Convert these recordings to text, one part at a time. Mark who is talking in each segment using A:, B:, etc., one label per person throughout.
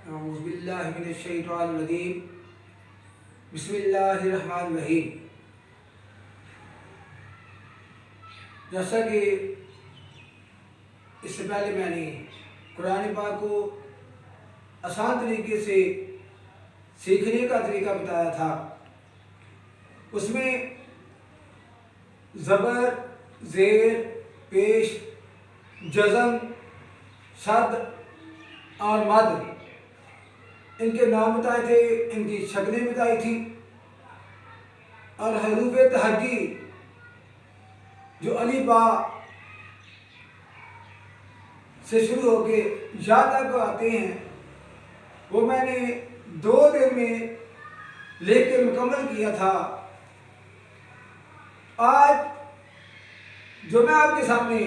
A: औज़ुबिल्लाहिमिनश्शैतानिर्रजीम बिस्मिल्लाहिर्रहमानिर्रहीम। जैसा कि इससे पहले मैंने कुरान पाक को आसान तरीके से सीखने का तरीका बताया था, उसमें ज़बर, ज़ेर, पेश, जज़म, सद और मद, इनके नाम बताए थे, इनकी शक्लें बताई थी। और हरूफ तहज्जी जो अली बा से शुरू होके या तक आते हैं, वो मैंने 2 दिन में लेकर मुकम्मल किया था। आज जो मैं आपके सामने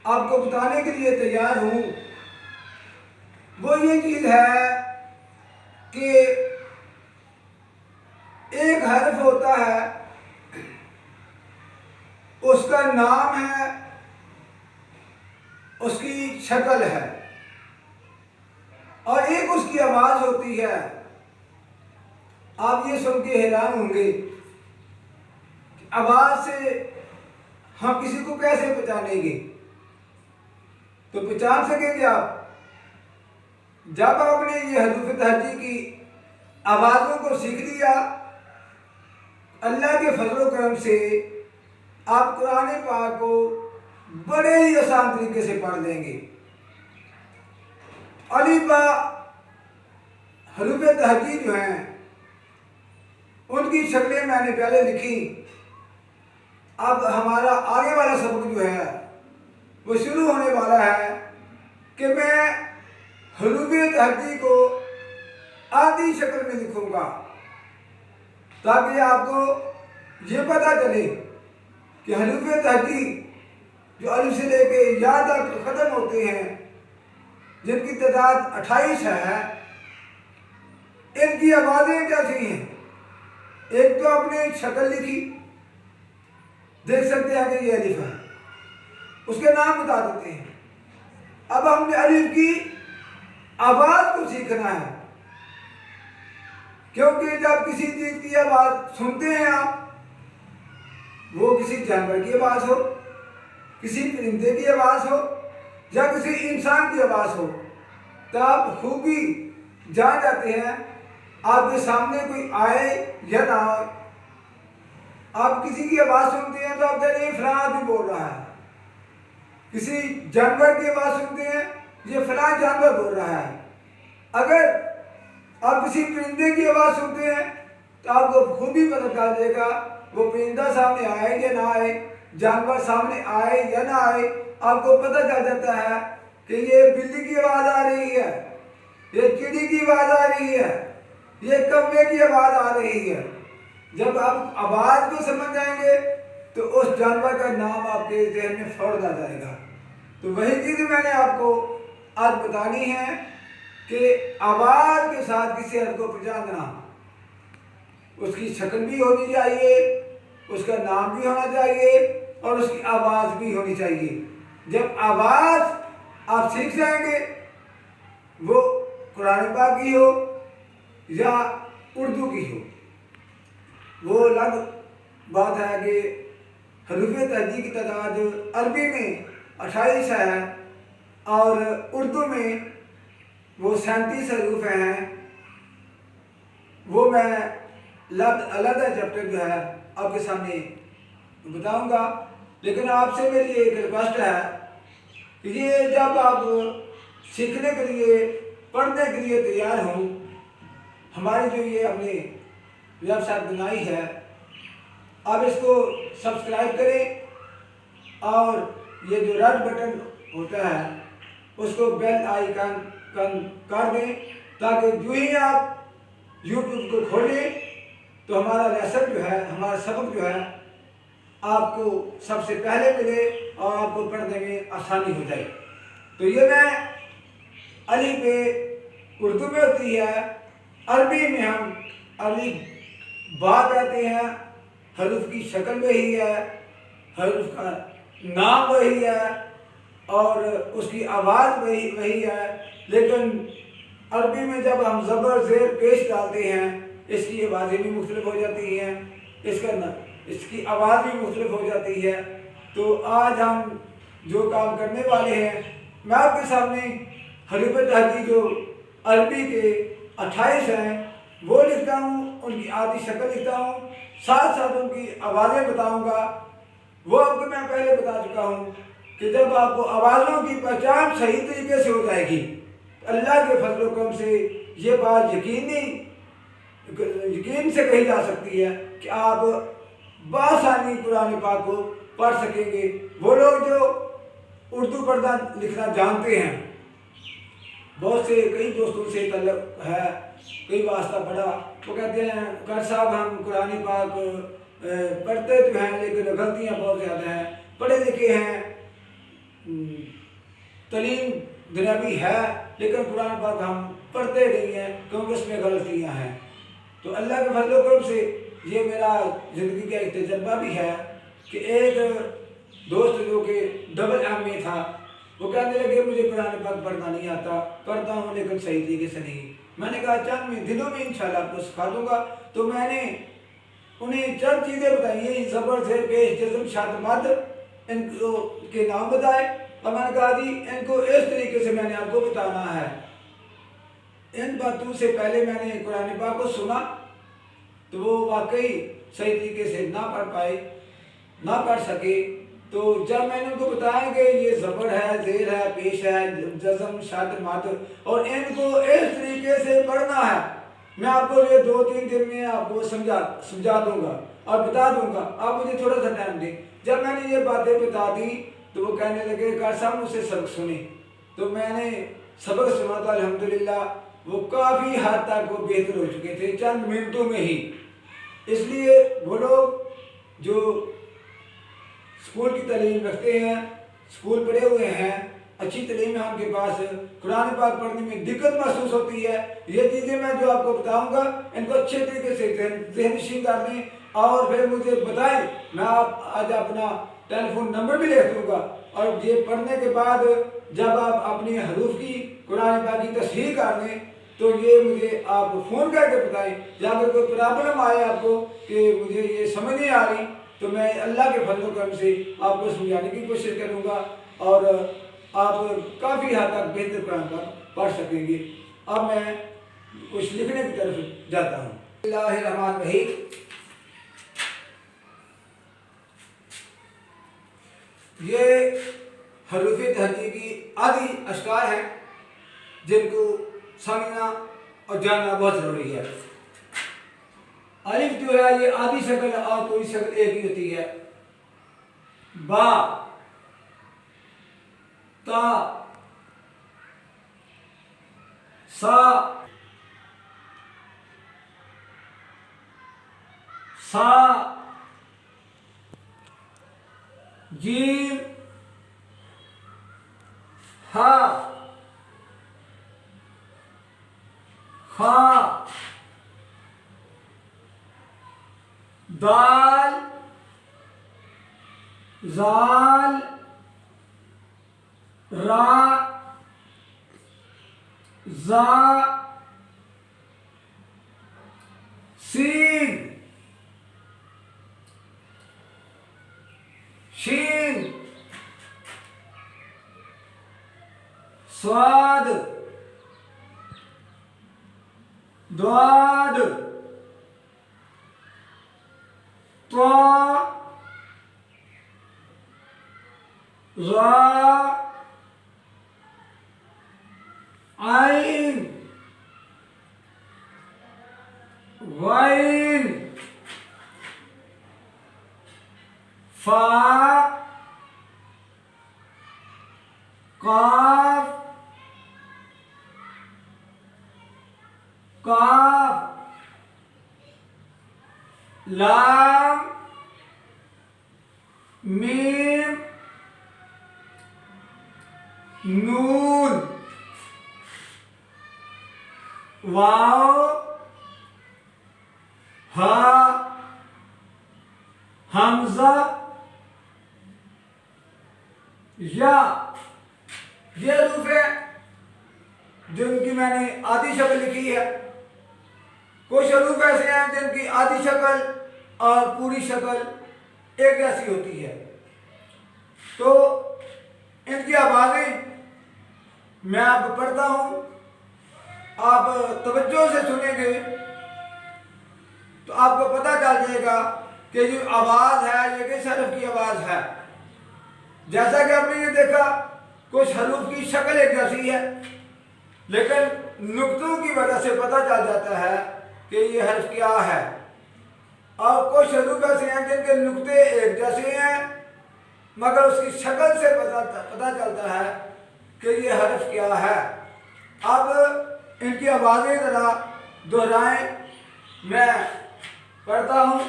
A: आपको बताने के लिए तैयार हूँ, वो ये चीज़ है कि एक हर्फ होता है, उसका नाम है, उसकी शक्ल है, और एक उसकी आवाज़ होती है। आप ये सुन के हैरान होंगे, आवाज़ से हम किसी को कैसे पहचानेंगे? तो पहचान सकेंगे आप जब आपने ये हरूफ तहज्जी की आवाज़ों को सीख लिया। अल्लाह के फजल व करम से आप कुरान पाक को बड़े ही आसान तरीके से पढ़ लेंगे। अली बा हरूफ तहज्जी जो हैं, उनकी शक्लें मैंने पहले लिखी। अब हमारा आगे वाला सबक जो है वो शुरू होने वाला है कि मैं हरूफ तहज्जी को आधी शक्ल में लिखूंगा, ताकि आपको ये पता चले कि हरूफ तहज्जी जो अलिफ से लेके या तक ख़त्म होते हैं, जिनकी तादाद 28 है, इनकी आवाज़ें कैसी हैं। एक तो आपने शक्ल लिखी, देख सकते हैं कि ये अलिफ है, उसके नाम बता देते हैं। अब हमने अलिफ की आवाज़ को सीखना है, क्योंकि जब किसी चीज़ की आवाज़ सुनते हैं आप, वो किसी जानवर की आवाज़ हो, किसी परिंदे की आवाज़ हो या किसी इंसान की आवाज़ हो, तो आप खूबी जान जाते हैं आपके सामने कोई आए या ना आए। आप किसी की आवाज़ सुनते हैं तो आप कह रहे हैं फलां आदमी बोल रहा है। किसी जानवर की आवाज़ सुनते हैं, ये फलां जानवर बोल रहा है। अगर आप किसी परिंदे की आवाज़ सुनते हैं तो आपको खूबी पता चल जाएगा वो परिंदा सामने आए या ना आए, जानवर सामने आए या ना आए। आपको पता चल जाता है कि ये बिल्ली की आवाज़ आ रही है, ये चिड़ी की आवाज़ आ रही है, ये कौवे की आवाज़ आ रही है। जब आप आवाज़ को समझ जाएंगे तो उस जानवर का नाम आपके ज़हन में फौरन आ जाएगा। तो वही चीज़ मैंने आपको आज बतानी है कि आवाज़ के साथ किसी हर्फ को पहचानना, उसकी शक्ल भी होनी चाहिए, उसका नाम भी होना चाहिए और उसकी आवाज़ भी होनी चाहिए। जब आवाज़ आप सीख जाएंगे, वो कुरान पाक की हो या उर्दू की हो, वो अलग बात है कि हरूफ तहज्जी की तादाद अरबी में 28 है और उर्दू में वो 37 हरूफ हैं। वो मैं अलग चैप्टर जो है आपके सामने बताऊंगा। लेकिन आपसे मेरी एक रिक्वेस्ट है कि ये जब आप सीखने के लिए, पढ़ने के लिए तैयार हों, हमारी जो ये हमने वेबसाइट बनाई है, आप इसको सब्सक्राइब करें और ये जो रेड बटन होता है उसको बेल आइकन कर दें, ताकि जो ही आप यूट्यूब को खोलें तो हमारा लेसन जो है, हमारा सबक जो है आपको सबसे पहले मिले और आपको पढ़ने में आसानी हो जाए। तो ये मैं अली पे उर्दू में होती है, अरबी में हम अली बा कहते हैं। हरूफ की शक्ल वही है, हरूफ का नाम वही है और उसकी आवाज़ वही है, लेकिन अरबी में जब हम ज़बर ज़ेर पेश डालते हैं इसकी आवाज़ें भी मुख्तलिफ हो जाती हैं, इसकी आवाज़ भी मुख्तलिफ हो जाती है। तो आज हम जो काम करने वाले हैं, मैं आपके सामने हरूफ तहजी जो अरबी के 28 हैं वो लिखता हूँ, उनकी आदि शक्ल लिखता हूँ, साथ साथ उनकी आवाज़ें बताऊँगा। वो आपको मैं पहले बता चुका हूँ कि जब आपको आवाज़ों की पहचान सही तरीके से हो जाएगी, अल्लाह के फजल करम से ये बात यकीन से कही जा सकती है कि आप बासानी कुरान पाक को पढ़ सकेंगे। वो लोग जो उर्दू पढ़ना लिखना जानते हैं, बहुत से कई दोस्तों से तल्लुक़ है, कई वास्ता पढ़ा, वो कहते हैं कर साहब हम कुरान पाक पढ़ते तो हैं लेकिन गलतियाँ बहुत ज़्यादा हैं, पढ़े लिखे हैं, तलीम दुनियावी है, लेकिन कुरान पाक हम पढ़ते नहीं हैं क्योंकि उसमें गलतियाँ हैं। तो अल्लाह के फजल करम से ये मेरा ज़िंदगी का एक तजर्बा भी है कि एक दोस्त जो कि डबल एम में था, वो कहने लगे मुझे कुरान पाक पढ़ना नहीं आता, पढ़ता हूँ लेकिन सही तरीके से नहीं। मैंने कहा चंद दिनों में इंशाल्लाह आपको सिखा दूँगा। तो मैंने उन्हें चंद चीज़ें बताई, ये ज़बर ज़ेर पेश जज़म शद मद इनको के नाम बताए, और मैंने कहा जी इनको इस तरीके से मैंने आपको बताना है। इन बातों से पहले मैंने कुरान पाक को सुना तो वो वाकई सही तरीके से ना पढ़ पाए, ना पढ़ सके। तो जब मैंने उनको बताया कि ये ज़बर है, ज़ेर है, पेश है, जज़म शद मद, और इनको इस तरीके से पढ़ना है, मैं आपको ये 2-3 दिन में आपको समझा दूंगा और बता दूंगा, आप मुझे थोड़ा सा टाइम दें। जब मैंने ये बातें बता दी तो वो कहने लगे कार साहब मुझसे सबक सुने। तो मैंने सबक सुना था, अल्हम्दुलिल्लाह वो काफ़ी हद तक वो बेहतर हो चुके थे चंद मिनटों में ही। इसलिए वो लोग जो स्कूल की तालीम रखते हैं, स्कूल पढ़े हुए हैं, अच्छी तालीम है उनके पास, कुरान पाक पढ़ने में दिक्कत महसूस होती है, ये चीज़ें मैं जो आपको बताऊंगा इनको अच्छे तरीके से ज़हननशीन कर लें और फिर मुझे बताएं। मैं आप आज अपना टेलीफोन नंबर भी लिख दूँगा, और ये पढ़ने के बाद जब आप अपने हरूफ की कुरान पाक की तस्हीह कर लें तो ये मुझे आप फ़ोन करके बताएं। या अगर कोई प्रॉब्लम आए आपको कि मुझे ये समझ नहीं आ रही, तो मैं अल्लाह के फजल करम से आपको समझाने की कोशिश करूँगा और आप काफ़ी हद तक बेहतर कुरान पाक पढ़ सकेंगे। अब मैं कुछ लिखने की तरफ जाता हूँ। बिस्मिल्लाहिर्रहमानिर्रहीम। ये हरूफ तहजी की आदि अशकार हैं जिनको समझना और जानना बहुत ज़रूरी है। अलिफ जो है ये आदि शक्ल और कोई शक्ल एक ही होती है। बा, ता, सा, सा, जीम, हा, खा, दाल, जाल, रा, जा, सीन, शीन, स्वाद, द्वाद, त्वा, रा, आइन, वाइन, फा, काफ, काफ, लाम, मीम, नून, वाव, हा, हमजा, या। ये हरूफ है जिनकी मैंने आधी शक्ल लिखी है। कुछ हरूफ ऐसे हैं जिनकी आधी शक्ल और पूरी शक्ल एक जैसी होती है। तो इनकी आवाज़ें मैं आपको पढ़ता हूँ, आप तवज्जो से सुनेंगे तो आपको पता चल जाएगा कि जो आवाज़ है ये किस हरफ की आवाज़ है। जैसा कि आपने ये देखा, कुछ हरूफ की शक्ल एक जैसी है, लेकिन नुक्तों की वजह से पता चल जाता है कि ये हर्फ क्या है। और कुछ हरूफ ऐसे हैं जिनके नुक्ते एक जैसे हैं, मगर उसकी शक्ल से पता चलता है कि ये हर्फ क्या है। अब इनकी आवाज़ें ज़रा दोहराएं, मैं पढ़ता हूँ।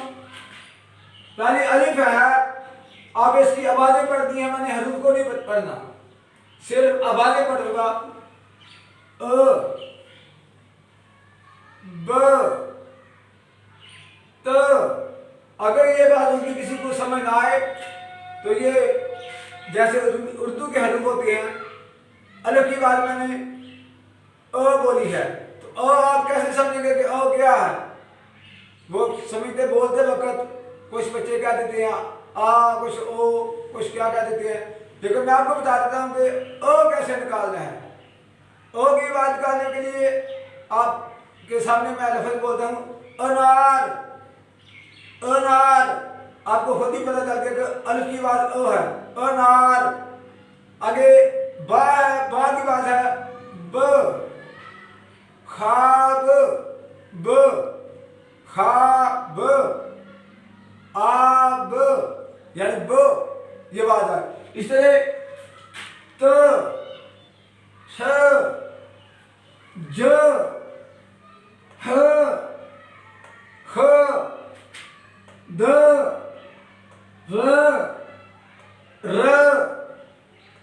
A: पहली अलिफ है, आप इसकी आवाज़ें पढ़ दी हैं, मैंने हरूफ को नहीं पढ़ना, सिर्फ आवाज़ें पढ़ूंगा। अ, ब, त। अगर ये बात उनकी किसी को समझ ना आए तो ये जैसे उर्दू के हरूफ होते हैं, अलिफ की बात मैंने अ बोली है, तो अ आप कैसे समझेंगे कि अ क्या है। वो समझते बोलते वक्त कुछ बच्चे कह देते हैं आ, कुछ ओ, कुछ क्या कह देते हैं, लेकिन मैं आपको बता देता हूँ कि अ कैसे निकालना है। अ की बात निकालने के लिए आपके सामने मैं लफ्ज़ बोलता हूँ अनार। अनार आपको खुद ही पता चल गया कि अलिफ की बात अ है, अनार। आगे बा है, बा की बात है ब, खाब, ब, खाब, आब, यानी ब, ये बात है। इस तरह त, छ, ज, ह, ख, द, र,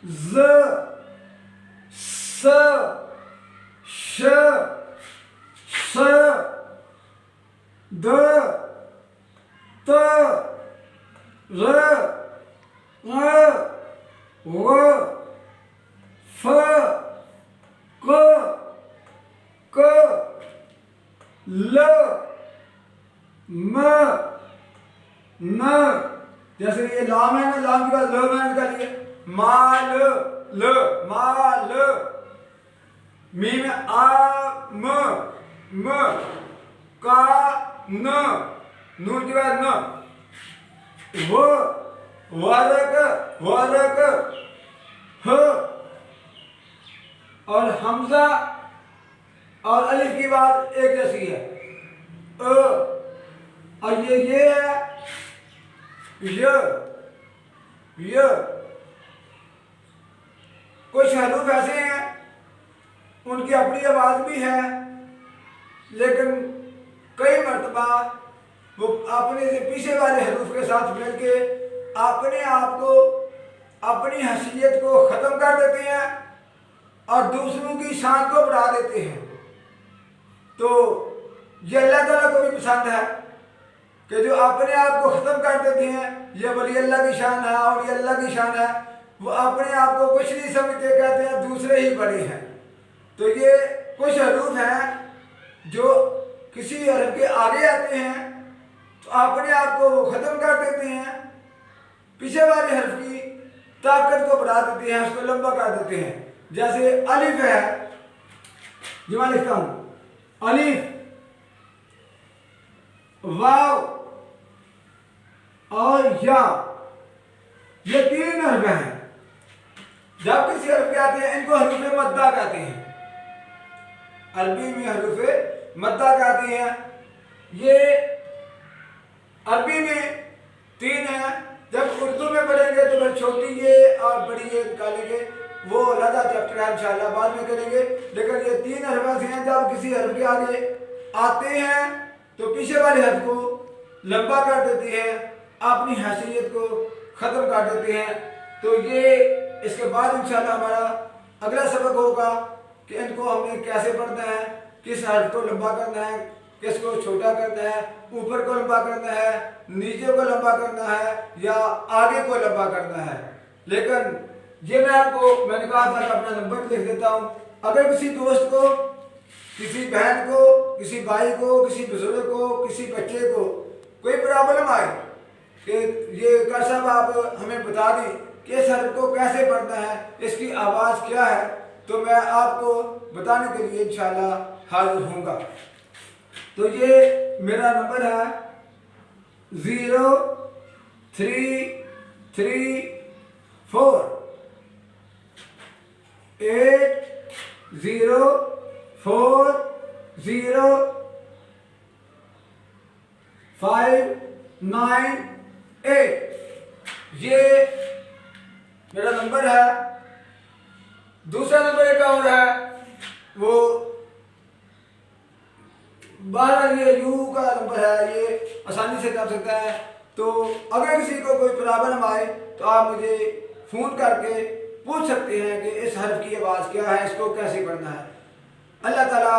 A: ज, स, श, स, द, त, र, व, फ, क, ल, म, न। जैसे ये लाम है ना, लाम के बाद ल मैंने निकाली है, माल, ल, माल। मीम आ, म, का, न, नून के बाद न, वो, वरक, वरक, ह। और हमजा और अलिफ की बात एक जैसी है, अ। और ये है य। कुछ हरूफ ऐसे हैं उनकी अपनी आवाज़ भी है, लेकिन कई मर्तबा वो अपने से पीछे वाले हरूफ के साथ मिलके अपने आप को, अपनी हैसियत को ख़त्म कर देते हैं और दूसरों की शान को बढ़ा देते हैं। तो ये अल्लाह ताला को भी पसंद है कि जो अपने आप को ख़त्म कर देते हैं, ये वली अल्लाह की शान है और ये अल्लाह की शान है। वो अपने आप को कुछ नहीं समझते, कहते हैं दूसरे ही बड़े हैं। तो ये कुछ हरूफ हैं जो किसी हरफ के आगे आते हैं तो अपने आप को वो ख़त्म कर देते हैं, पीछे वाले हरफ की ताकत को बढ़ा देते हैं, उसको लंबा कर देते हैं। जैसे अलिफ है, जो मैं लिखता हूँ अलिफ, वाव और या, ये तीन हरफ हैं। जब किसी हरफ के आते हैं इनको हरूफ मद्दा कहते हैं, अरबी में हरूफ मद्दा कहते हैं। ये अरबी में तीन है, जब उर्दू में पढ़ेंगे तो फिर छोटी ये और बड़ी ये निकालेंगे, वो अलग चैप्टर है इंशाअल्लाह बाद में करेंगे। लेकिन ये तीन हरफ ऐसे हैं जब किसी हरफ के आगे आते हैं तो पीछे वाले हरफ को लंबा कर देते हैं, अपनी हैसियत को ख़त्म कर देते हैं। तो ये इसके बाद इंशाअल्लाह हमारा अगला सबक होगा कि इनको हमने कैसे पढ़ना है, किस हर्फ को लंबा करना है, किसको छोटा करना है, ऊपर को लंबा करना है, नीचे को लंबा करना है या आगे को लंबा करना है। लेकिन ये मैं आपको, मैंने कहा था कि अपना नंबर लिख देता हूँ अगर किसी दोस्त को, किसी बहन को, किसी भाई को, किसी बुजुर्ग को, किसी बच्चे को कोई प्रॉब्लम आए कि ये कर साहब आप हमें बता दें कि इस हर्फ को कैसे पढ़ना है, इसकी आवाज़ क्या है, तो मैं आपको बताने के लिए इंशाल्लाह हाजिर होऊंगा। तो ये मेरा नंबर है 0334800598। ये मेरा नंबर है। दूसरा नंबर एक और है, वो 12 ये यू का नंबर है, ये आसानी से कर सकता है। तो अगर किसी को कोई प्रॉब्लम आए तो आप मुझे फ़ोन करके पूछ सकते हैं कि इस हर्फ की आवाज़ क्या है, इसको कैसे पढ़ना है। अल्लाह ताला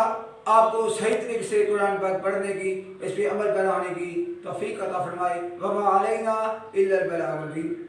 A: आपको सही तरीके से कुरान पाक पढ़ने की, इस पर अमल पैदा होने की तौफीक अता फरमाए। वमा अलैना इल्लल बलागुल मुबीन।